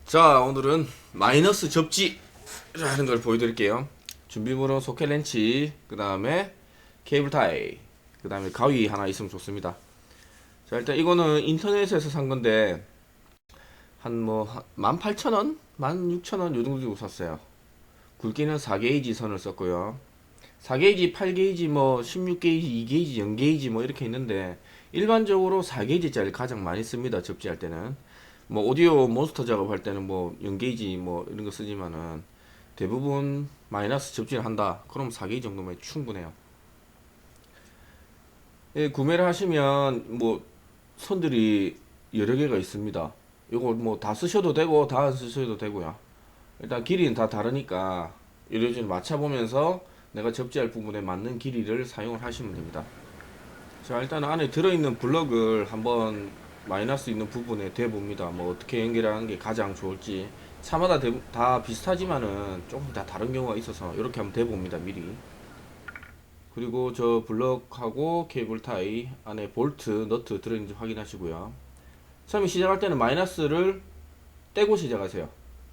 자, 오늘은 마이너스 접지라는 걸 보여드릴게요. 준비물은 소켓 렌치, 그 다음에 케이블 타이, 그 다음에 가위 하나 있으면 좋습니다. 자, 일단 이거는 인터넷에서 산 건데 한 18,000원? 16,000원 요 정도 주고 샀어요. 굵기는 4게이지 선을 썼고요. 4게이지, 8게이지, 16게이지, 2게이지, 0게이지 이렇게 있는데 일반적으로 4게이지짜리 가장 많이 씁니다. 접지할 때는. 오디오 몬스터 작업할 때는 0게이지 이런 거 쓰지만은 대부분 마이너스 접지를 한다. 그럼 4게이지 정도면 충분해요. 예, 구매를 하시면 선들이 여러 개가 있습니다. 이거 다 쓰셔도 되고 다 안 쓰셔도 되고요. 일단 길이는 다 다르니까 이래저래 맞춰보면서 내가 접지할 부분에 맞는 길이를 사용을 하시면 됩니다. 자, 일단 안에 들어있는 블럭을 한번 마이너스 있는 부분에 대봅니다. 어떻게 연결하는 게 가장 좋을지. 차마다 다 비슷하지만은 조금 다 다른 경우가 있어서 이렇게 한번 대봅니다. 미리. 그리고 저 블럭하고 케이블 타이 안에 볼트, 너트 들어있는지 확인하시고요. 처음에 시작할 때는 마이너스를 떼고 시작하세요.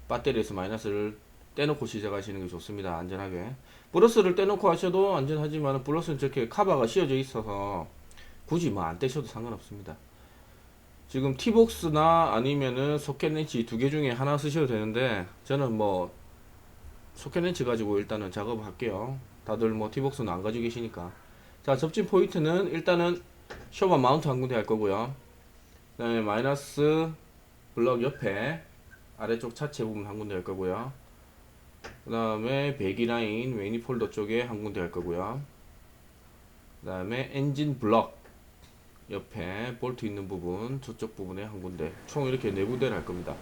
배터리에서 마이너스를 떼놓고 시작하시는 게 좋습니다. 안전하게. 플러스를 떼놓고 하셔도 안전하지만 플러스는 저렇게 카바가 씌워져 있어서 굳이 안 떼셔도 상관없습니다. 지금 티복스나 아니면은 소켓 렌치 두 개 중에 하나 쓰셔도 되는데 저는 소켓 렌치 가지고 일단은 작업을 할게요. 다들 티복스는 안 가지고 계시니까. 자, 접지 포인트는 일단은 쇼바 마운트 한 군데 할 거고요. 그 다음에 마이너스 블럭 옆에 아래쪽 차체 부분 한 군데 할 거고요. 그 다음에 배기 라인 매니폴더 쪽에 한 군데 할 거고요. 그 다음에 엔진 블럭 옆에 볼트 있는 부분 저쪽 부분에 한 군데 총 이렇게 네 군데를 할 겁니다.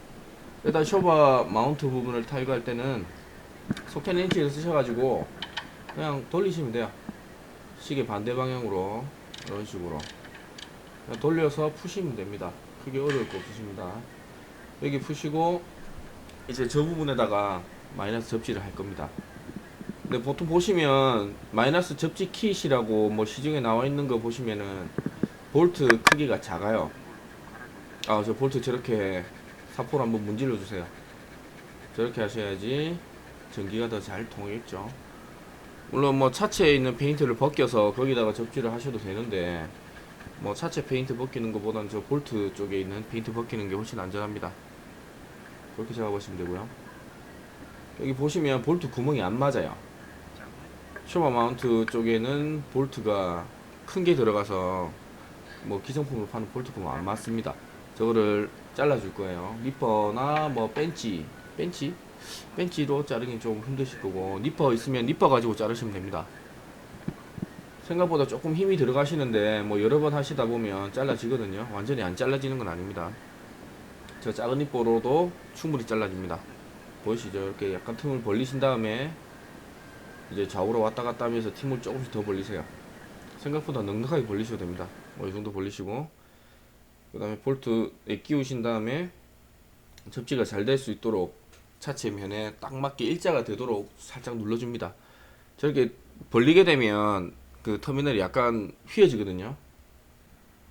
일단 쇼바 마운트 부분을 탈거할 때는 소켓 렌치를 쓰셔가지고 그냥 돌리시면 돼요. 시계 반대 방향으로 이런 식으로 그냥 돌려서 푸시면 됩니다. 크게 어려울 거 없으십니다. 여기 푸시고 이제 저 부분에다가 마이너스 접지를 할 겁니다. 근데 보통 보시면 마이너스 접지 킷이라고 시중에 나와 있는 거 보시면은 볼트 크기가 작아요. 저 볼트 저렇게 사포로 한번 문질러 주세요. 저렇게 하셔야지 전기가 더 잘 통하겠죠. 물론 차체에 있는 페인트를 벗겨서 거기다가 접지를 하셔도 되는데 차체 페인트 벗기는 것보다는 저 볼트 쪽에 있는 페인트 벗기는 게 훨씬 안전합니다. 그렇게 작업하시면 되고요. 여기 보시면 볼트 구멍이 안 맞아요. 쇼바 마운트 쪽에는 볼트가 큰 게 들어가서 기성품으로 파는 볼트 구멍 안 맞습니다. 저거를 잘라줄 거예요. 니퍼나 벤치로 자르긴 좀 힘드실 거고, 니퍼 있으면 니퍼 가지고 자르시면 됩니다. 생각보다 조금 힘이 들어가시는데 여러 번 하시다 보면 잘라지거든요. 완전히 안 잘라지는 건 아닙니다. 저 작은 니퍼로도 충분히 잘라집니다. 보이시죠? 이렇게 약간 틈을 벌리신 다음에 이제 좌우로 왔다 갔다 하면서 틈을 조금씩 더 벌리세요. 생각보다 넉넉하게 벌리셔도 됩니다. 이 정도 벌리시고, 그 다음에 볼트에 끼우신 다음에 접지가 잘 될 수 있도록 차체 면에 딱 맞게 일자가 되도록 살짝 눌러줍니다. 저렇게 벌리게 되면 그 터미널이 약간 휘어지거든요.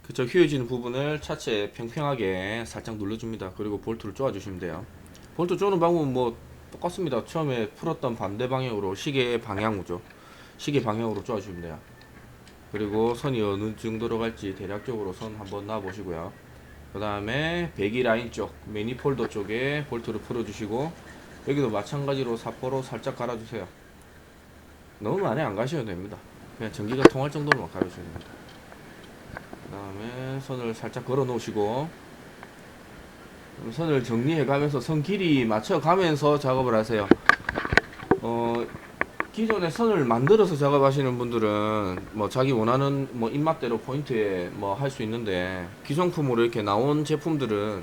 그쵸, 휘어지는 부분을 차체에 평평하게 살짝 눌러줍니다. 그리고 볼트를 쪼아주시면 돼요. 볼트 쪼는 방법은 똑같습니다. 처음에 풀었던 반대 방향으로 시계 방향으로 쪼아주시면 돼요. 그리고 선이 어느 정도로 갈지 대략적으로 선 한번 놔 보시고요. 그 다음에 배기 라인 쪽 매니폴더 쪽에 볼트를 풀어주시고, 여기도 마찬가지로 사포로 살짝 갈아주세요. 너무 많이 안 가셔도 됩니다. 그냥 전기가 통할 정도로만 갈아주셔야 됩니다. 그 다음에 선을 살짝 걸어 놓으시고, 선을 정리해 가면서 선 길이 맞춰 가면서 작업을 하세요. 기존에 선을 만들어서 작업하시는 분들은 자기 원하는 입맛대로 포인트에 할 수 있는데, 기성품으로 이렇게 나온 제품들은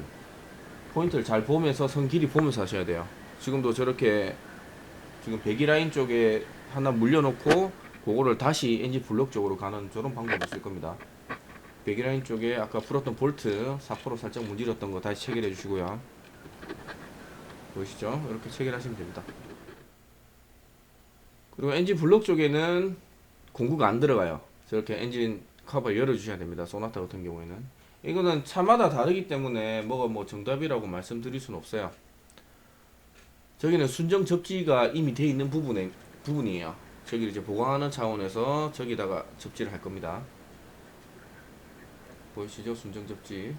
포인트를 잘 보면서 선 길이 보면서 하셔야 돼요. 지금도 저렇게 지금 배기 라인 쪽에 하나 물려놓고 그거를 다시 엔진 블록 쪽으로 가는 저런 방법을 쓸 겁니다. 배기 라인 쪽에 아까 풀었던 볼트 사포로 살짝 문질렀던 거 다시 체결해 주시고요. 보이시죠? 이렇게 체결하시면 됩니다. 그리고 엔진 블록 쪽에는 공구가 안 들어가요. 저렇게 엔진 커버 열어주셔야 됩니다. 소나타 같은 경우에는. 이거는 차마다 다르기 때문에 뭐가 정답이라고 말씀드릴 수는 없어요. 저기는 순정 접지가 이미 되어 있는 부분이에요. 저기를 이제 보강하는 차원에서 저기다가 접지를 할 겁니다. 보이시죠? 순정 접지.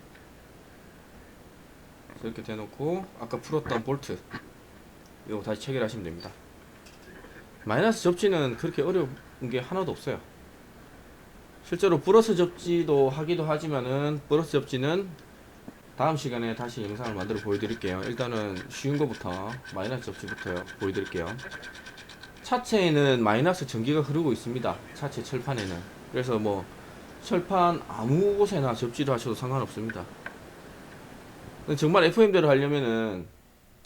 이렇게 대놓고 아까 풀었던 볼트 이거 다시 체결하시면 됩니다. 마이너스 접지는 그렇게 어려운 게 하나도 없어요. 실제로 플러스 접지도 하기도 하지만은 플러스 접지는 다음 시간에 다시 영상을 만들어 보여드릴게요. 일단은 쉬운 거부터 마이너스 접지부터 보여드릴게요. 차체에는 마이너스 전기가 흐르고 있습니다. 차체 철판에는. 그래서 뭐 철판 아무 곳에나 접지를 하셔도 상관없습니다. 정말 FM대로 하려면은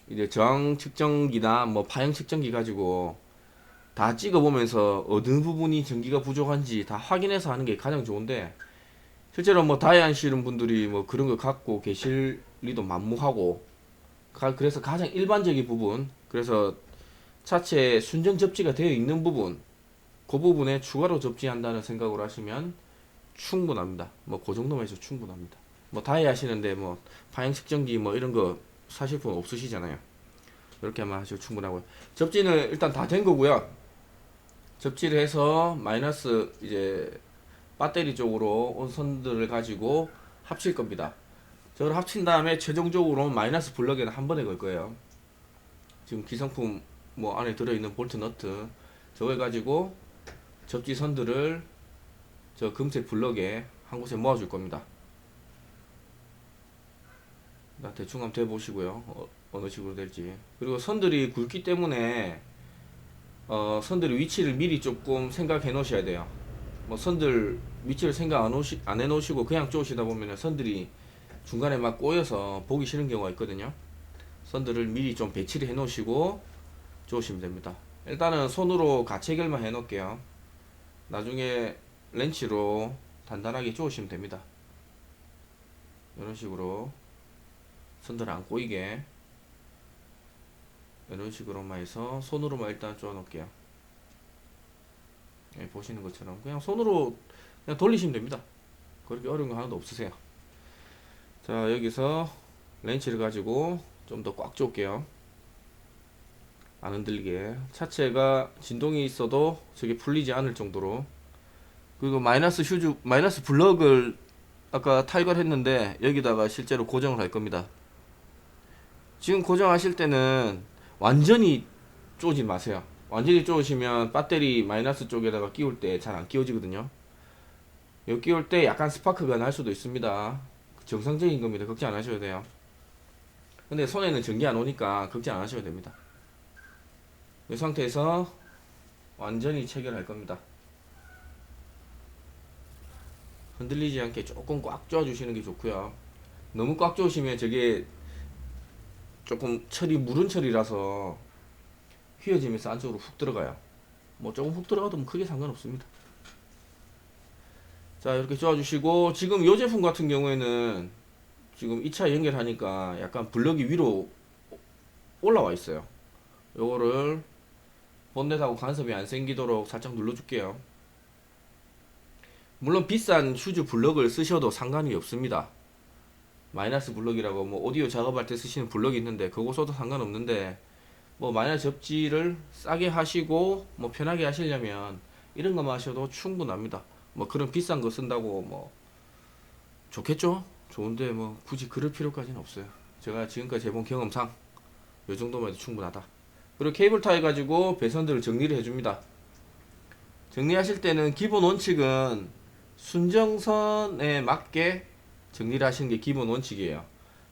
이제 저항 측정기나 뭐 파형 측정기 가지고 다 찍어보면서 어느 부분이 전기가 부족한지 다 확인해서 하는 게 가장 좋은데, 실제로 뭐 다이 하시는 분들이 뭐 그런 거 갖고 계실 리도 만무하고, 그래서 가장 일반적인 부분, 그래서 차체 순정 접지가 되어 있는 부분, 그 부분에 추가로 접지한다는 생각으로 하시면 충분합니다. 뭐 그 정도만 해서 충분합니다. 뭐 다이 하시는데 뭐 파형 측정기 뭐 이런 거 사실 분 없으시잖아요. 이렇게만 하셔도 충분하고요. 접지는 일단 다 된 거고요. 접지를 해서 마이너스 이제 배터리 쪽으로 온 선들을 가지고 합칠 겁니다. 저걸 합친 다음에 최종적으로 마이너스 블럭에는 한 번에 걸 거예요. 지금 기성품 뭐 안에 들어있는 볼트 너트 저걸 가지고 접지 선들을 저 금색 블럭에 한 곳에 모아줄 겁니다. 대충 한번 대보시고요. 어느 식으로 될지. 그리고 선들이 굵기 때문에 선들의 위치를 미리 조금 생각해 놓으셔야 돼요. 뭐 선들 위치를 생각 안 해 놓으시고 그냥 쪼시다 보면 선들이 중간에 막 꼬여서 보기 싫은 경우가 있거든요. 선들을 미리 좀 배치를 해 놓으시고 쪼시면 됩니다. 일단은 손으로 가체결만 해 놓을게요. 나중에 렌치로 단단하게 쪼시면 됩니다. 이런 식으로 선들 안 꼬이게 이런 식으로만 해서 손으로만 일단 쪼아 놓을게요. 예, 보시는 것처럼 그냥 손으로 그냥 돌리시면 됩니다. 그렇게 어려운 거 하나도 없으세요. 자, 여기서 렌치를 가지고 좀 더 꽉 쪼을게요. 안 흔들리게. 차체가 진동이 있어도 저게 풀리지 않을 정도로. 그리고 마이너스 블럭을 아까 탈거했는데 여기다가 실제로 고정을 할 겁니다. 지금 고정하실 때는 완전히 쪼지 마세요. 완전히 쪼으시면 배터리 마이너스 쪽에다가 끼울 때 잘 안 끼워지거든요. 여기 끼울 때 약간 스파크가 날 수도 있습니다. 정상적인 겁니다. 걱정 안 하셔도 돼요. 근데 손에는 전기 안 오니까 걱정 안 하셔도 됩니다. 이 상태에서 완전히 체결할 겁니다. 흔들리지 않게 조금 꽉 쪼아주시는 게 좋고요. 너무 꽉 쪼으시면 저게 조금 물은 철이라서 휘어지면서 안쪽으로 훅 들어가요. 뭐 조금 훅 들어가도 뭐 크게 상관없습니다. 자, 이렇게 쪼아주시고, 지금 이 제품 같은 경우에는 지금 2차 연결하니까 약간 블럭이 위로 올라와 있어요. 요거를 본넷하고 간섭이 안 생기도록 살짝 눌러줄게요. 물론 비싼 휴즈 블럭을 쓰셔도 상관이 없습니다. 마이너스 블럭이라고 뭐 오디오 작업할 때 쓰시는 블럭이 있는데 그거 써도 상관없는데, 뭐 마이너스 접지를 싸게 하시고 뭐 편하게 하시려면 이런 거만 하셔도 충분합니다. 뭐 그런 비싼 거 쓴다고 뭐 좋겠죠? 좋은데 뭐 굳이 그럴 필요까지는 없어요. 제가 지금까지 해본 경험상 이 정도만 해도 충분하다. 그리고 케이블 타이 가지고 배선들을 정리를 해줍니다. 정리하실 때는 기본 원칙은 순정선에 맞게 정리를 하시는 게 기본 원칙이에요.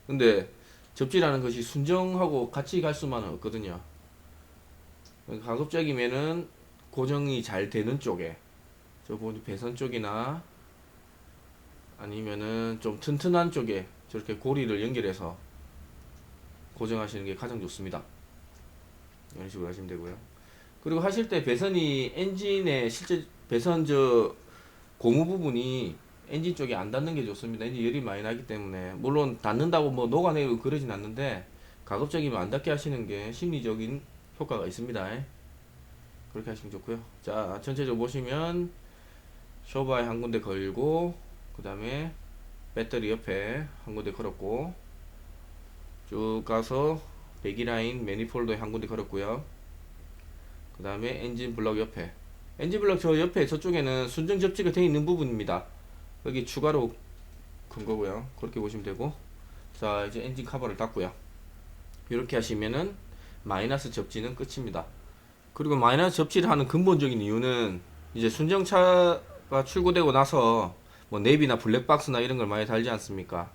근데 접지라는 것이 순정하고 같이 갈 수만은 없거든요. 가급적이면은 고정이 잘 되는 쪽에, 저 배선 쪽이나 아니면은 좀 튼튼한 쪽에 저렇게 고리를 연결해서 고정하시는 게 가장 좋습니다. 이런 식으로 하시면 되고요. 그리고 하실 때 배선이 엔진의 실제 배선 고무 부분이 엔진 쪽에 안 닿는 게 좋습니다. 엔진 열이 많이 나기 때문에. 물론 닿는다고 뭐 녹아내고 그러진 않는데 가급적이면 안 닿게 하시는 게 심리적인 효과가 있습니다. 그렇게 하시면 좋고요. 자, 전체적으로 보시면 쇼바에 한 군데 걸고, 그 다음에 배터리 옆에 한 군데 걸었고, 쭉 가서 배기라인 매니폴더에 한 군데 걸었고요. 그 다음에 엔진 블럭 옆에, 엔진 블럭 저 옆에 저쪽에는 순정 접지가 되어 있는 부분입니다. 여기 추가로 큰 거고요. 그렇게 보시면 되고, 자 이제 엔진 커버를 닫고요. 이렇게 하시면은 마이너스 접지는 끝입니다. 그리고 마이너스 접지를 하는 근본적인 이유는 이제 순정차가 출고되고 나서 뭐 내비나 블랙박스나 이런 걸 많이 달지 않습니까?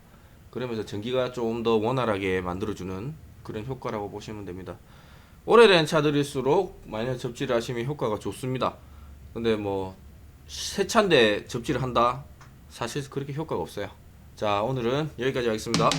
그러면서 전기가 좀 더 원활하게 만들어주는 그런 효과라고 보시면 됩니다. 오래된 차들일수록 마이너스 접지를 하시면 효과가 좋습니다. 근데 뭐 새 차인데 접지를 한다? 사실 그렇게 효과가 없어요. 자, 오늘은 여기까지 하겠습니다.